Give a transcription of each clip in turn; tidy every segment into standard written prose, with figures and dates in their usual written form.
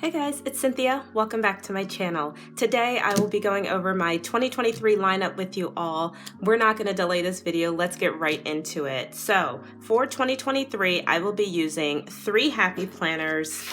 Hey guys, it's Cynthia. Welcome back to my channel. Today I will be going over my 2023 lineup with you all. We're not going to delay this video. Let's get right into it. So for 2023, I will be using 3 happy planners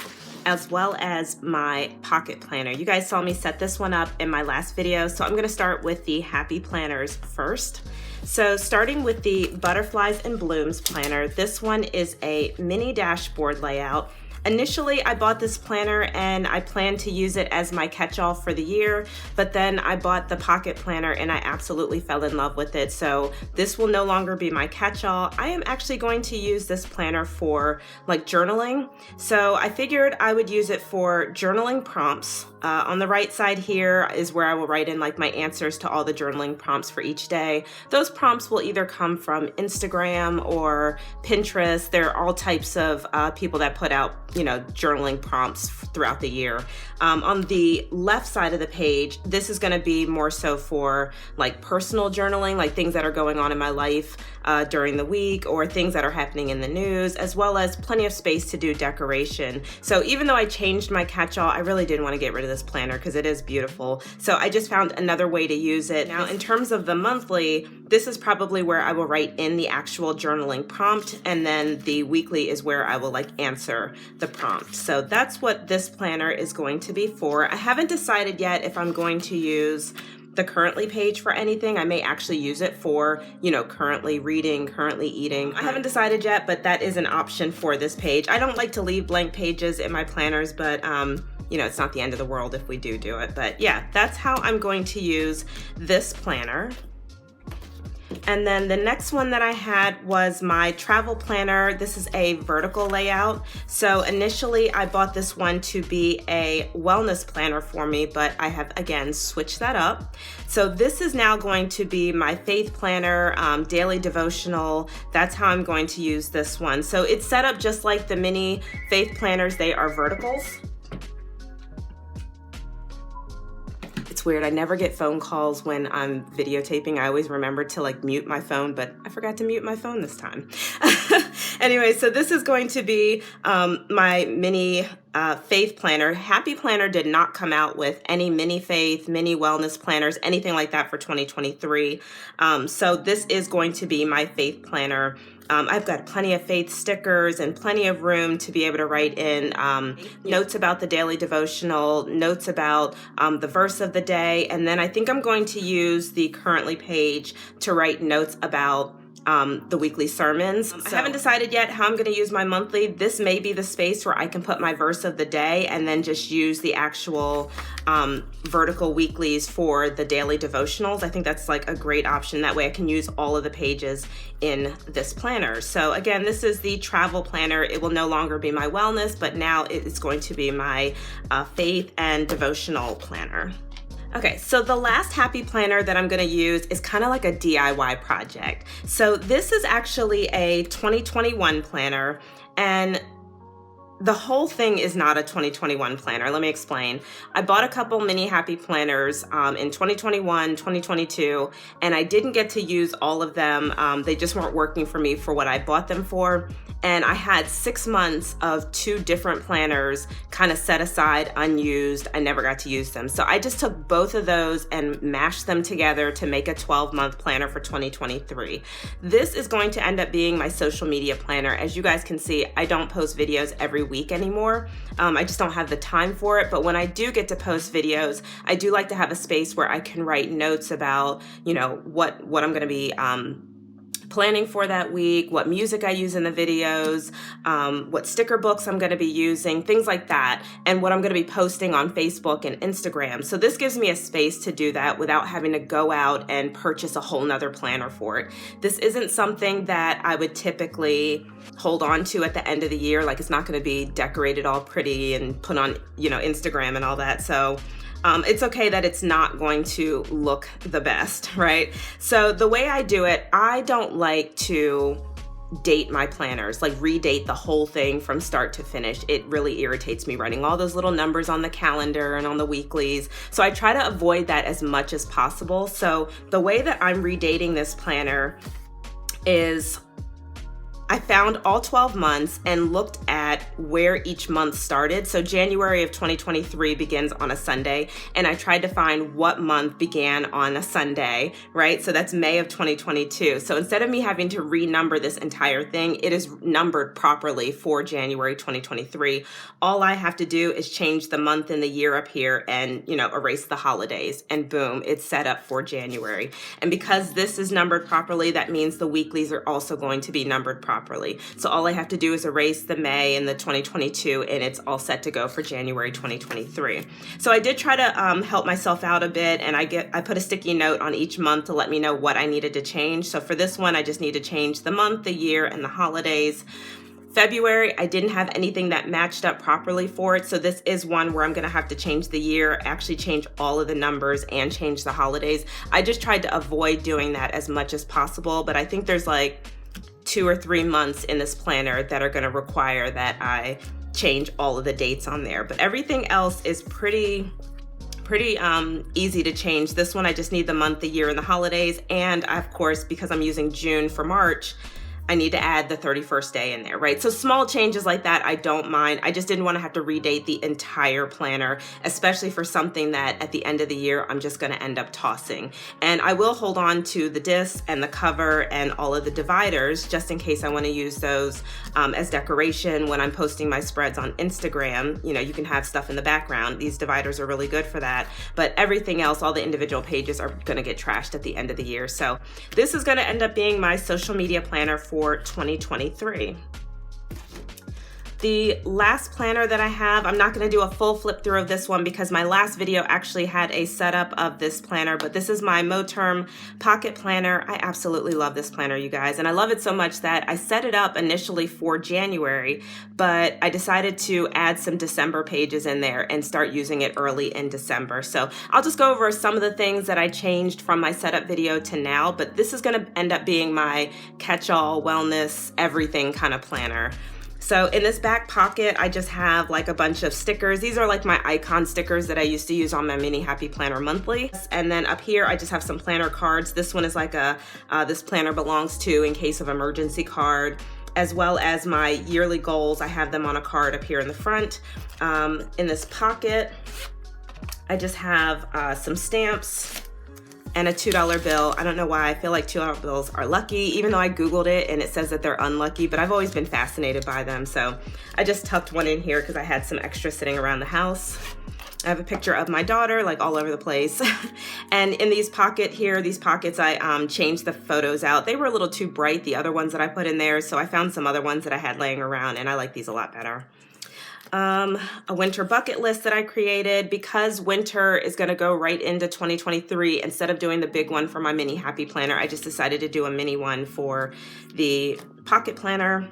as well as my pocket planner. You guys saw me set this one up in my last video, so I'm going to start with the happy planners first. So starting with the Butterflies and Blooms planner, this one is a mini dashboard layout. Initially, I bought this planner and I planned to use it as my catch-all for the year, but then I bought the pocket planner and I absolutely fell in love with it. So this will no longer be my catch-all. I am actually going to use this planner for like journaling. So I figured I would use it for journaling prompts. On the right side here is where I will write in like my answers to all the journaling prompts for each day. Those prompts will either come from Instagram or Pinterest. There are all types of people that put out, journaling prompts throughout the year. On the left side of the page, this is going to be more so for like personal journaling, like things that are going on in my life during the week or things that are happening in the news, as well as plenty of space to do decoration. So even though I changed my catch-all, I really didn't want to get rid of this planner because it is beautiful. So I just found another way to use it. Now, in terms of the monthly, this is probably where I will write in the actual journaling prompt, and then the weekly is where I will like answer the prompt. So that's what this planner is going to be for. I haven't decided yet if I'm going to use the currently page for anything. I may actually use it for, currently reading, currently eating. I haven't decided yet, but that is an option for this page. I don't like to leave blank pages in my planners, but it's not the end of the world if we do it. But yeah, that's how I'm going to use this planner. And then the next one that I had was my travel planner. This is a vertical layout. So initially I bought this one to be a wellness planner for me, but I have again switched that up. So this is now going to be my faith planner, daily devotional. That's how I'm going to use this one. So it's set up just like the mini faith planners. They are verticals. It's weird. I never get phone calls when I'm videotaping. I always remember to like mute my phone, but I forgot to mute my phone this time. Anyway, so this is going to be my mini faith planner. Happy Planner did not come out with any mini faith, mini wellness planners, anything like that for 2023. So this is going to be my faith planner. I've got plenty of faith stickers and plenty of room to be able to write in notes about the daily devotional, notes about the verse of the day, and then I think I'm going to use the currently page to write notes about the weekly sermons. I haven't decided yet how I'm going to use my monthly. This may be the space where I can put my verse of the day and then just use the actual vertical weeklies for the daily devotionals. I think that's like a great option. That way I can use all of the pages in this planner. So again, this is the travel planner. It will no longer be my wellness, but now it's going to be my faith and devotional planner. Okay, so the last happy planner that I'm going to use is kind of like a DIY project. So this is actually a 2021 planner, and the whole thing is not a 2021 planner. Let me explain. I bought a couple mini happy planners in 2021, 2022, and I didn't get to use all of them. They just weren't working for me for what I bought them for. And I had 6 months of 2 different planners kind of set aside, unused. I never got to use them. So I just took both of those and mashed them together to make a 12-month planner for 2023. This is going to end up being my social media planner. As you guys can see, I don't post videos every week anymore. I just don't have the time for it. But when I do get to post videos, I do like to have a space where I can write notes about, what I'm going to be planning for that week, what music I use in the videos, what sticker books I'm going to be using, things like that, and what I'm going to be posting on Facebook and Instagram. So this gives me a space to do that without having to go out and purchase a whole nother planner for it. This isn't something that I would typically hold on to at the end of the year. Like, it's not going to be decorated all pretty and put on, Instagram and all that. So it's okay that it's not going to look the best, right? So the way I do it, I don't like to date my planners, like redate the whole thing from start to finish. It really irritates me writing all those little numbers on the calendar and on the weeklies. So I try to avoid that as much as possible. So the way that I'm redating this planner is I found all 12 months and looked at where each month started. So January of 2023 begins on a Sunday, and I tried to find what month began on a Sunday, right? So that's May of 2022. So instead of me having to renumber this entire thing, it is numbered properly for January 2023. All I have to do is change the month and the year up here and, erase the holidays, and boom, it's set up for January. And because this is numbered properly, that means the weeklies are also going to be numbered properly. So all I have to do is erase the May and the 2022, and it's all set to go for January 2023. So I did try to help myself out a bit, and I put a sticky note on each month to let me know what I needed to change. So for this one, I just need to change the month, the year, and the holidays. February, I didn't have anything that matched up properly for it. So this is one where I'm going to have to change the year, actually change all of the numbers and change the holidays. I just tried to avoid doing that as much as possible, but I think there's like 2 or 3 months in this planner that are going to require that I change all of the dates on there. But everything else is pretty easy to change. This one, I just need the month, the year, and the holidays. And of course, because I'm using June for March, I need to add the 31st day in there, right? So small changes like that, I don't mind. I just didn't want to have to redate the entire planner, especially for something that at the end of the year, I'm just going to end up tossing. And I will hold on to the disc and the cover and all of the dividers just in case I want to use those as decoration when I'm posting my spreads on Instagram. You can have stuff in the background. These dividers are really good for that. But everything else, all the individual pages are going to get trashed at the end of the year. So this is going to end up being my social media planner for 2023. The last planner that I have, I'm not going to do a full flip through of this one because my last video actually had a setup of this planner, but this is my Moterm pocket planner. I absolutely love this planner, you guys, and I love it so much that I set it up initially for January, but I decided to add some December pages in there and start using it early in December. So I'll just go over some of the things that I changed from my setup video to now, but this is going to end up being my catch-all wellness everything kind of planner. So in this back pocket, I just have like a bunch of stickers. These are like my icon stickers that I used to use on my mini happy planner monthly. And then up here, I just have some planner cards. This one is like this planner belongs to in case of emergency card, as well as my yearly goals. I have them on a card up here in the front. In this pocket, I just have some stamps and a $2 bill. I don't know why I feel like $2 bills are lucky, even though I Googled it and it says that they're unlucky, but I've always been fascinated by them. So I just tucked one in here because I had some extra sitting around the house. I have a picture of my daughter like all over the place. And in these pockets, I changed the photos out. They were a little too bright, the other ones that I put in there. So I found some other ones that I had laying around and I like these a lot better. A winter bucket list that I created because winter is going to go right into 2023. Instead of doing the big one for my mini happy planner, I just decided to do a mini one for the pocket planner.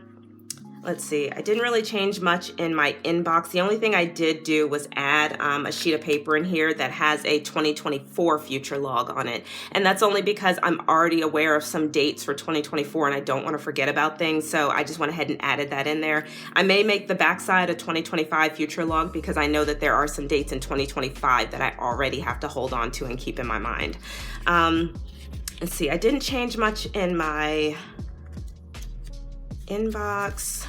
Let's see, I didn't really change much in my inbox. The only thing I did do was add a sheet of paper in here that has a 2024 future log on it. And that's only because I'm already aware of some dates for 2024 and I don't want to forget about things. So I just went ahead and added that in there. I may make the backside a 2025 future log because I know that there are some dates in 2025 that I already have to hold on to and keep in my mind. Let's see, I didn't change much in my inbox.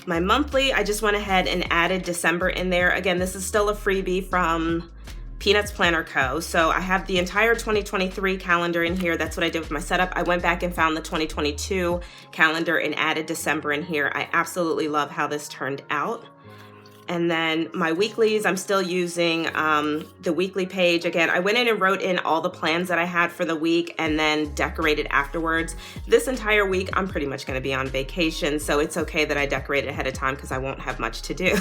My monthly, I just went ahead and added December in there. Again, this is still a freebie from Peanuts Planner Co. So I have the entire 2023 calendar in here. That's what I did with my setup. I went back and found the 2022 calendar and added December in here. I absolutely love how this turned out. And then my weeklies, I'm still using the weekly page. Again, I went in and wrote in all the plans that I had for the week and then decorated afterwards. This entire week, I'm pretty much gonna be on vacation, so it's okay that I decorate ahead of time because I won't have much to do.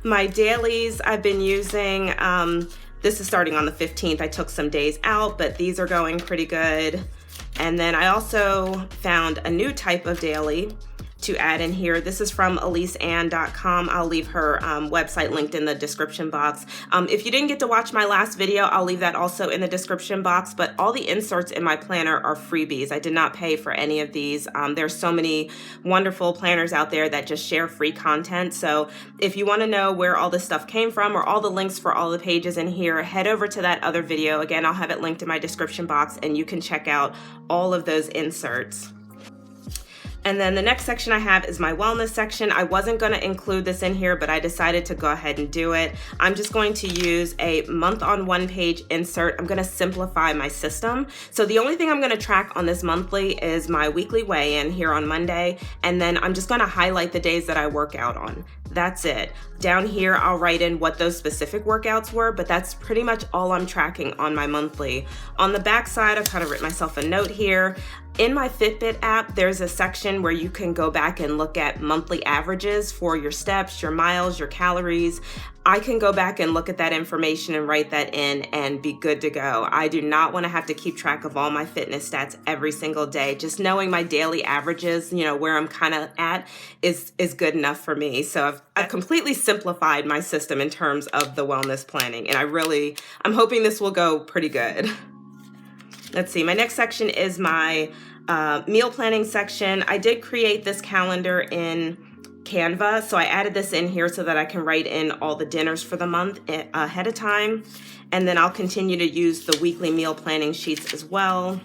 My dailies I've been using, this is starting on the 15th. I took some days out, but these are going pretty good. And then I also found a new type of daily to add in here. This is from eliseann.com. I'll leave her website linked in the description box. If you didn't get to watch my last video, I'll leave that also in the description box, but all the inserts in my planner are freebies. I did not pay for any of these. There's so many wonderful planners out there that just share free content. So if you wanna know where all this stuff came from or all the links for all the pages in here, head over to that other video. Again, I'll have it linked in my description box and you can check out all of those inserts. And then the next section I have is my wellness section. I wasn't going to include this in here, but I decided to go ahead and do it. I'm just going to use a month on one page insert. I'm going to simplify my system. So the only thing I'm going to track on this monthly is my weekly weigh-in here on Monday. And then I'm just going to highlight the days that I work out on. That's it. Down here, I'll write in what those specific workouts were, but that's pretty much all I'm tracking on my monthly. On the back side, I've kind of written myself a note here. In my Fitbit app, there's a section where you can go back and look at monthly averages for your steps, your miles, your calories. I can go back and look at that information and write that in and be good to go. I do not want to have to keep track of all my fitness stats every single day. Just knowing my daily averages, where I'm kind of at is good enough for me. So I've completely simplified my system in terms of the wellness planning, and I'm hoping this will go pretty good. Let's see, my next section is my meal planning section. I did create this calendar in Canva, so I added this in here so that I can write in all the dinners for the month ahead of time. And then I'll continue to use the weekly meal planning sheets as well.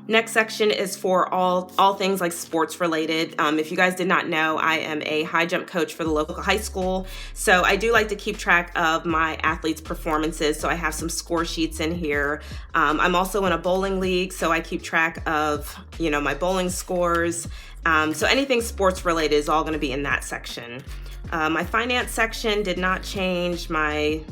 Next section is for all things like sports related. If you guys did not know, I am a high jump coach for the local high school. So I do like to keep track of my athletes' performances. So I have some score sheets in here. I'm also in a bowling league, so I keep track of, my bowling scores. So anything sports related is all going to be in that section. My finance section did not change. My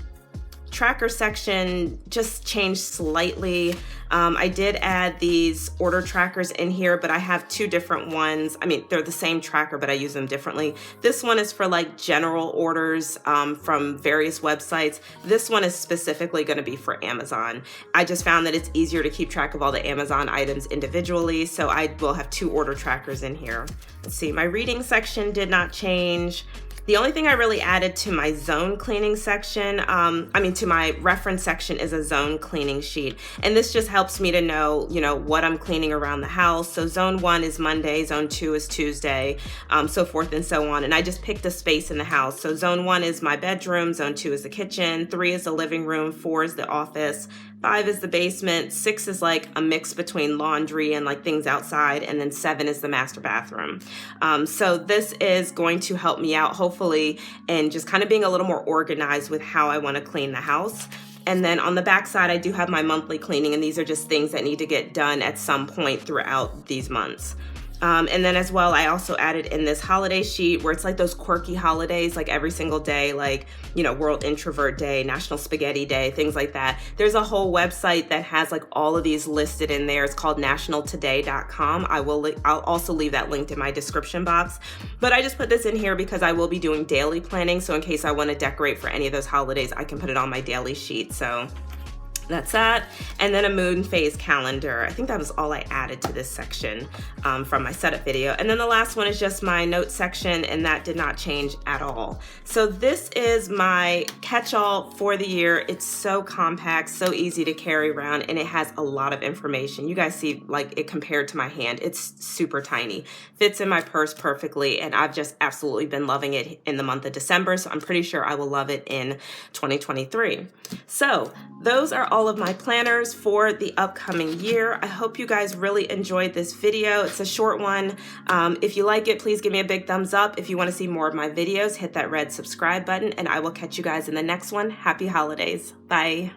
tracker section just changed slightly. I did add these order trackers in here, but I have two different ones. I mean, they're the same tracker, but I use them differently. This one is for like general orders from various websites. This one is specifically going to be for Amazon. I just found that it's easier to keep track of all the Amazon items individually, so I will have two order trackers in here. Let's see, my reading section did not change. The only thing I really added to my zone cleaning section, to my reference section, is a zone cleaning sheet. And this just helps me to know, what I'm cleaning around the house. So zone 1 is Monday, zone 2 is Tuesday, so forth and so on. And I just picked a space in the house. So zone 1 is my bedroom, zone 2 is the kitchen, 3 is the living room, 4 is the office, 5 is the basement, 6 is like a mix between laundry and like things outside, and then 7 is the master bathroom. So this is going to help me out, hopefully, in just kind of being a little more organized with how I want to clean the house. And then on the back side, I do have my monthly cleaning, and these are just things that need to get done at some point throughout these months. And then as well, I also added in this holiday sheet where it's like those quirky holidays, like every single day, like, World Introvert Day, National Spaghetti Day, things like that. There's a whole website that has like all of these listed in there. It's called nationaltoday.com. I'll also leave that linked in my description box. But I just put this in here because I will be doing daily planning. So in case I want to decorate for any of those holidays, I can put it on my daily sheet. So that's that. And then a moon phase calendar. I think that was all I added to this section from my setup video. And then the last one is just my notes section, and that did not change at all. So this is my catch-all for the year. It's so compact, so easy to carry around, and it has a lot of information. You guys see like it compared to my hand. It's super tiny. Fits in my purse perfectly, and I've just absolutely been loving it in the month of December, so I'm pretty sure I will love it in 2023. So those are all of my planners for the upcoming year. I hope you guys really enjoyed this video. It's a short one. If you like it, please give me a big thumbs up. If you want to see more of my videos, hit that red subscribe button, and I will catch you guys in the next one. Happy holidays. Bye.